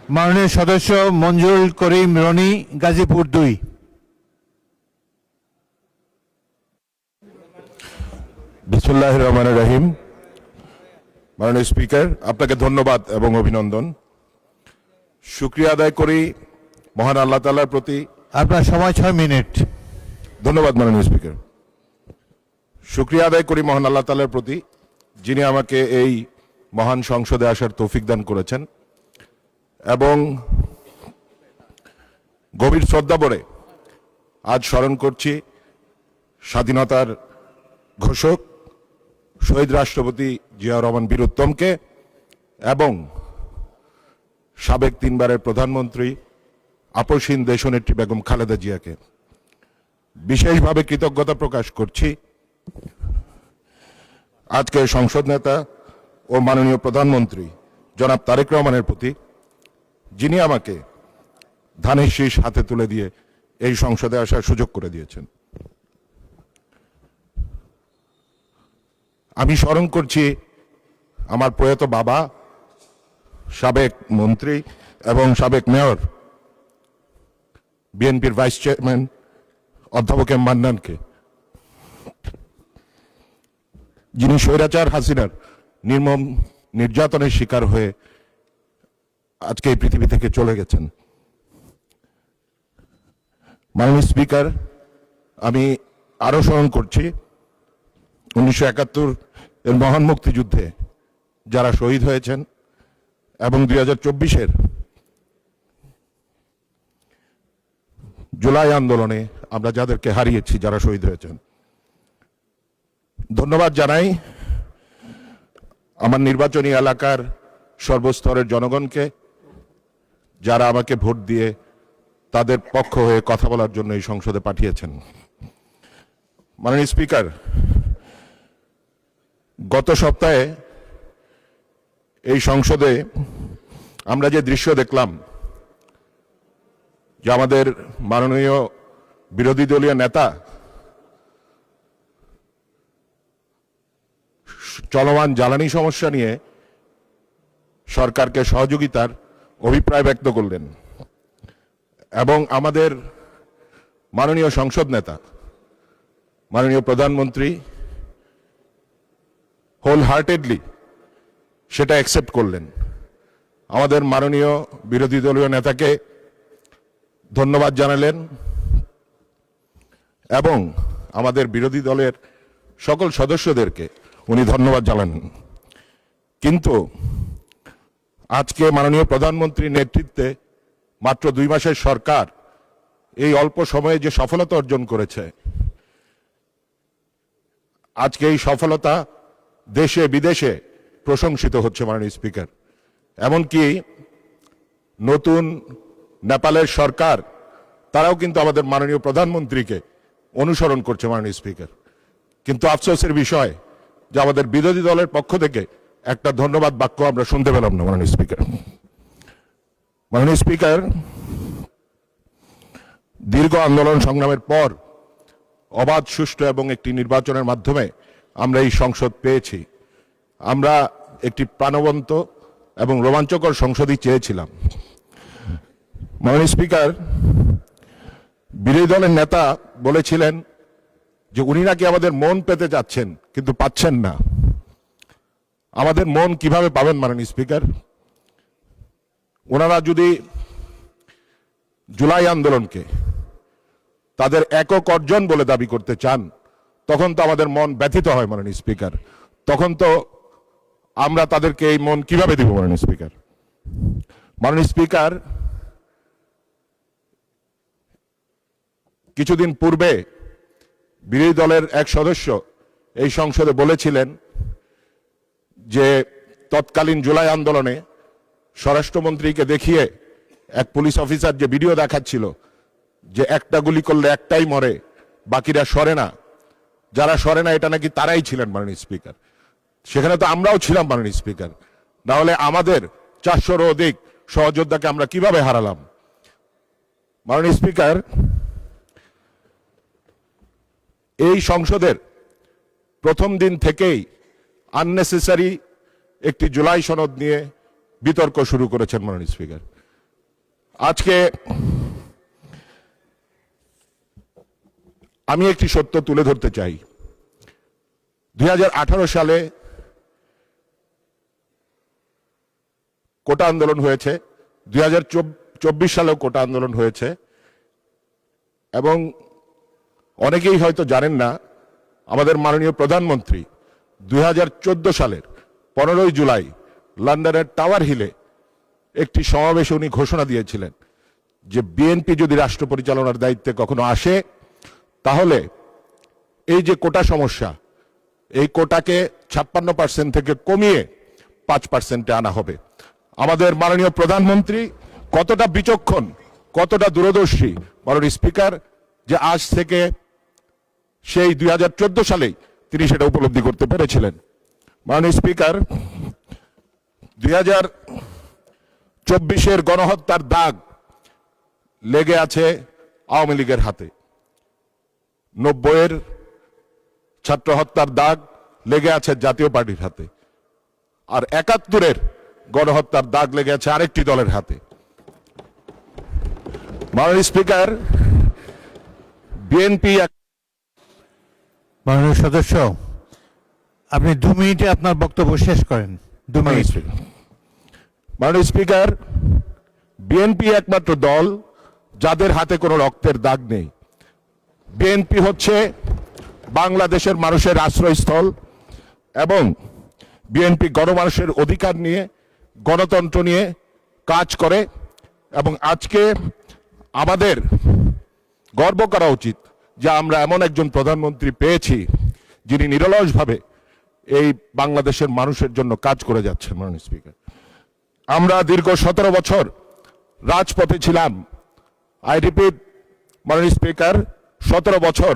মাননীয় সদস্য মঞ্জুরুল করিম রনি, গাজীপুর 2। বিসমিল্লাহির রহমানির রহিম। মাননীয় স্পিকার, আপনাকে ধন্যবাদ এবং অভিনন্দন। শুকরিয়া আদায় করি মহান আল্লাহ তাআলার প্রতি। আপনার সময় 6 মিনিট। ধন্যবাদ মাননীয় স্পিকার। শুকরিয়া আদায় করি মহান আল্লাহ তাআলার প্রতি, যিনি আমাকে এই মহান সংসদে আসার তৌফিক দান করেছেন, এবং গভীর শ্রদ্ধা ভরে আজ স্মরণ করছি স্বাধীনতার ঘোষক শহীদ রাষ্ট্রপতি জিয়াউর রহমান বীরোত্তমকে এবং সাবেক 3 বারের প্রধানমন্ত্রী আপসহীন দেশনেত্রী বেগম খালেদা জিয়াকে। বিশেষভাবে কৃতজ্ঞতা প্রকাশ করছি আজকে সংসদ নেতা ও মাননীয় প্রধানমন্ত্রী জনাব তারেক রহমানের প্রতি, যিনি আমাকে ধানের শীষ হাতে তুলে দিয়ে এই সংসদে আসার সুযোগ করে দিয়েছেন। আমি স্মরণ করছি আমার প্রয়াত বাবা, সাবেক মন্ত্রী এবং সাবেক মেয়র, বিএনপির ভাইস চেয়ারম্যান অধ্যাপক এম মান্নানকে, যিনি স্বৈরাচার হাসিনার নির্মম নির্যাতনের শিকার হয়ে আজকে এই পৃথিবী থেকে চলে গেছেন। মাননীয় স্পিকার, আমি আরো স্মরণ করছি 1971 এর মহান মুক্তিযুদ্ধে যারা শহীদ হয়েছেন এবং 2024-এর জুলাই আন্দোলনে আমরা যাদেরকে হারিয়েছি, যারা শহীদ হয়েছেন। ধন্যবাদ জানাই আমার নির্বাচনী এলাকার সর্বস্তরের জনগণকে, যারা আমাকে ভোট দিয়ে তাদের পক্ষ হয়ে কথা বলার জন্য এই সংসদে পাঠিয়েছেন। মাননীয় স্পিকার, গত সপ্তাহে এই সংসদে আমরা যে দৃশ্য দেখলাম, যে আমাদের মাননীয় বিরোধী দলীয় নেতা চলমান জ্বালানি সমস্যা নিয়ে সরকারকে সহযোগিতার অভিপ্রায় ব্যক্ত করলেন, এবং আমাদের মাননীয় সংসদ নেতা মাননীয় প্রধানমন্ত্রী হোল হার্টেডলি সেটা অ্যাকসেপ্ট করলেন। আমাদের মাননীয় বিরোধী দলীয় নেতাকে ধন্যবাদ জানালেন এবং আমাদের বিরোধী দলের সকল সদস্যদেরকে উনি ধন্যবাদ জানালেন। কিন্তু আজকে মাননীয় প্রধানমন্ত্রীর নেতৃত্বে মাত্র 2 মাসের সরকার এই অল্প সময়ে যে সফলতা অর্জন করেছে, আজকে এই সফলতা দেশে বিদেশে প্রশংসিত হচ্ছে মাননীয় স্পিকার। এমনকি নতুন নেপালের সরকার, তারাও কিন্তু আমাদের মাননীয় প্রধানমন্ত্রীকে অনুসরণ করছে মাননীয় স্পিকার। কিন্তু আফসোসের বিষয় যে আমাদের বিরোধী দলের পক্ষ থেকে একটা ধন্যবাদ বাক্য আমরা শুনতে পেলাম না মাননীয় স্পিকার। মাননীয় স্পিকার, দীর্ঘ আন্দোলন সংগ্রামের পর অবাধ, সুষ্ঠু এবং একটি নির্বাচনের মাধ্যমে আমরা এই সংসদ পেয়েছি। আমরা একটি প্রাণবন্ত এবং রোমাঞ্চকর সংসদই চেয়েছিলাম। মাননীয় স্পিকার, বিরোধী দলের নেতা বলেছিলেন যে উনি নাকি আমাদের মন পেতে যাচ্ছেন, কিন্তু পাচ্ছেন না। আমাদের মন কিভাবে পাবেন মাননীয় স্পিকার? ওনারা যদি জুলাই আন্দোলনকে তাদের একক অর্জন বলে দাবি করতে চান, তখন তো আমাদের মন ব্যথিত হয় মাননীয় স্পিকার। তখন তো আমরা তাদেরকে এই মন কিভাবে দিব মাননীয় স্পিকার? মাননীয় স্পিকার, কিছুদিন পূর্বে বিরোধী দলের এক সদস্য এই সংসদে বলেছিলেন যে তৎকালীন জুলাই আন্দোলনে স্বরাষ্ট্রমন্ত্রীকে দেখিয়ে এক পুলিশ অফিসার যে ভিডিও দেখাচ্ছিল যে একটা গুলি করলে একটাই মরে, বাকিরা সরে না, যারা সরে না এটা নাকি তারাই ছিলেন মাননীয় স্পিকার। সেখানে তো আমরাও ছিলাম মাননীয় স্পিকার। না হলে আমাদের 400-এরও অধিক সহযোদ্ধাকে আমরা কিভাবে হারালাম? মাননীয় স্পিকার, এই সংসদের প্রথম দিন থেকেই আননেসেসারি একটি জুলাই সনদ নিয়ে বিতর্ক শুরু করেছেন মাননীয় স্পিকার। আজকে আমি একটি সত্য তুলে ধরতে চাই। 2018 সালে কোটা আন্দোলন হয়েছে, 2024 সালেও কোটা আন্দোলন হয়েছে, এবং অনেকেই হয়তো জানেন না আমাদের মাননীয় প্রধানমন্ত্রী 2014 সালের 15 জুলাই লন্ডনের টাওয়ার হিলে একটি সমাবেশে উনি ঘোষণা দিয়েছিলেন যে বিএনপি যদি রাষ্ট্র পরিচালনার দায়িত্বে কখনো আসে তাহলে এই যে কোটা সমস্যা, এই কোটাকে 56% থেকে কমিয়ে 5%-এ আনা হবে। আমাদের মাননীয় প্রধানমন্ত্রী কতটা বিচক্ষণ, কতটা দূরদর্শী মাননীয় স্পিকার, যে আজ থেকে সেই 2014 সালেই তিনি সেটা উপলব্ধি করতে পেরেছিলেন। মাননীয় স্পিকার, 2024-এর গণহত্যার দাগ লেগে আছে আওয়ামী লীগের হাতে, 90-এর ছাত্র হত্যার দাগ লেগে আছে জাতীয় পার্টির হাতে, আর 71-এর গণহত্যার দাগ লেগে আছে আরেকটি দলের হাতে। মাননীয় স্পিকার, বিএনপি মাননীয় সদস্য, আপনি 2 মিনিটে আপনার বক্তব্য শেষ করেন। 2 মিনিট। মাননীয় স্পিকার, বিএনপি একমাত্র দল যাদের হাতে কোনো রক্তের দাগ নেই। বিএনপি হচ্ছে বাংলাদেশের মানুষের আশ্রয়স্থল এবং বিএনপি গণমানুষের অধিকার নিয়ে, গণতন্ত্র নিয়ে কাজ করে, এবং আজকে আমাদের গর্ব করা উচিত যে আমরা এমন একজন প্রধানমন্ত্রী পেয়েছি যিনি নিরলসভাবে এই বাংলাদেশের মানুষের জন্য কাজ করে যাচ্ছেন। মাননীয় স্পিকার, আমরা দীর্ঘ 17 বছর রাজপথে ছিলাম। আই রিপিট, মাননীয় স্পিকার, 17 বছর।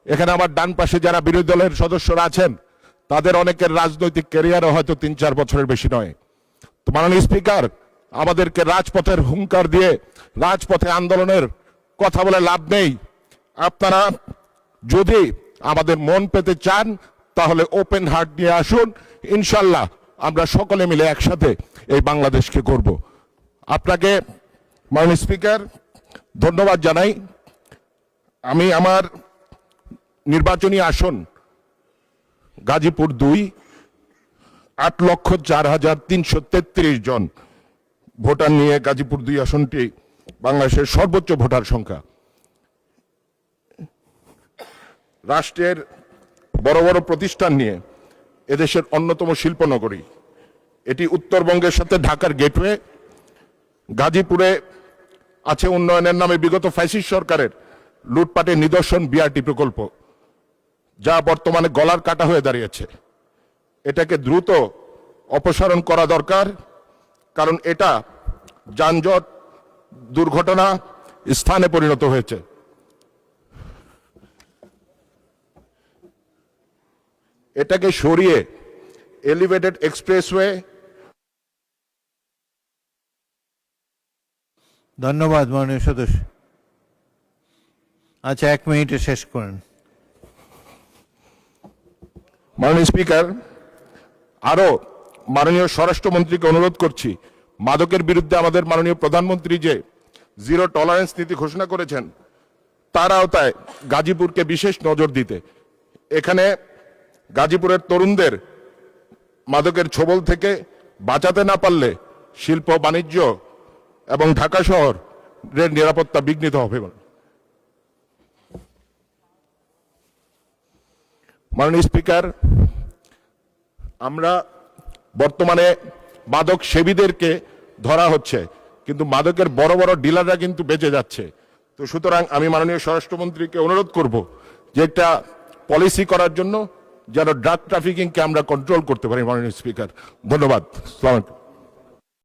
এখানে আমার ডান পাশে যারা বিরোধী দলের সদস্যরা আছেন তাদের অনেকের রাজনৈতিক ক্যারিয়ারও হয়তো 3-4 বছরের বেশি নয়। তো মাননীয় স্পিকার, আমাদেরকে রাজপথের হুঙ্কার দিয়ে রাজপথে আন্দোলনের কথা বলে লাভ নেই। আপনারা যদি আমাদের মন পেতে চান তাহলে ওপেন হার্ট নিয়ে আসুন, ইনশাল্লাহ আমরা সকলে মিলে একসাথে এই বাংলাদেশকে করব। আপনাকে মাননীয় স্পিকার ধন্যবাদ জানাই। আমি আমার নির্বাচনী আসন গাজীপুর 2, 8,04,333 জন ভোটার নিয়ে গাজীপুর 2 আসনটি বাংলাদেশের সর্বোচ্চ ভোটার সংখ্যা। রাষ্ট্রের বড় বড় প্রতিষ্ঠান নিয়ে এদেশের অন্যতম শিল্পনগরী। এটি উত্তরবঙ্গের সাথে ঢাকার গেটওয়ে। গাজীপুরে আছে উন্নয়নের নামে বিগত ফ্যাসিস্ট সরকারের লুটপাটের নিদর্শন বিআরটি প্রকল্প, যা বর্তমানে গলার কাটা হয়ে দাঁড়িয়েছে। এটাকে দ্রুত অপসারণ করা দরকার, কারণ এটা যানজট, দুর্ঘটনা স্থানে পরিণত হয়েছে। এটাকে সরিয়ে এলিভেটেড এক্সপ্রেসওয়ে। ধন্যবাদ মাননীয় সদস্য। আচ্ছা, 1 মিনিটে শেষ করেন। মাননীয় স্পিকার, আরো মাননীয় স্বরাষ্ট্রমন্ত্রীকে অনুরোধ করছি, মাদকের বিরুদ্ধে আমাদের মাননীয় প্রধানমন্ত্রী যে 0 টলারেন্স নীতি ঘোষণা করেছেন তার আওতায় গাজীপুরকে বিশেষ নজর দিতে। এখানে গাজীপুরের তরুণদের মাদকের ছোবল থেকে বাঁচাতে না পারলে শিল্প, বাণিজ্য এবং ঢাকা শহরের নিরাপত্তা বিঘ্নিত হবে। মাননীয় স্পিকার, আমরা বর্তমানে মাদক সেবীদেরকে ধরা হচ্ছে, কিন্তু মাদকের বড় বড় ডিলাররা কিন্তু বেঁচে যাচ্ছে। তো সুতরাং আমি মাননীয় স্বরাষ্ট্রমন্ত্রীকে অনুরোধ করব যে একটা পলিসি করার জন্য, যেন ড্রাগ ট্রাফিকিংকে আমরা কন্ট্রোল করতে পারি। মাননীয় স্পিকার, ধন্যবাদ। আসসালামু আলাইকুম।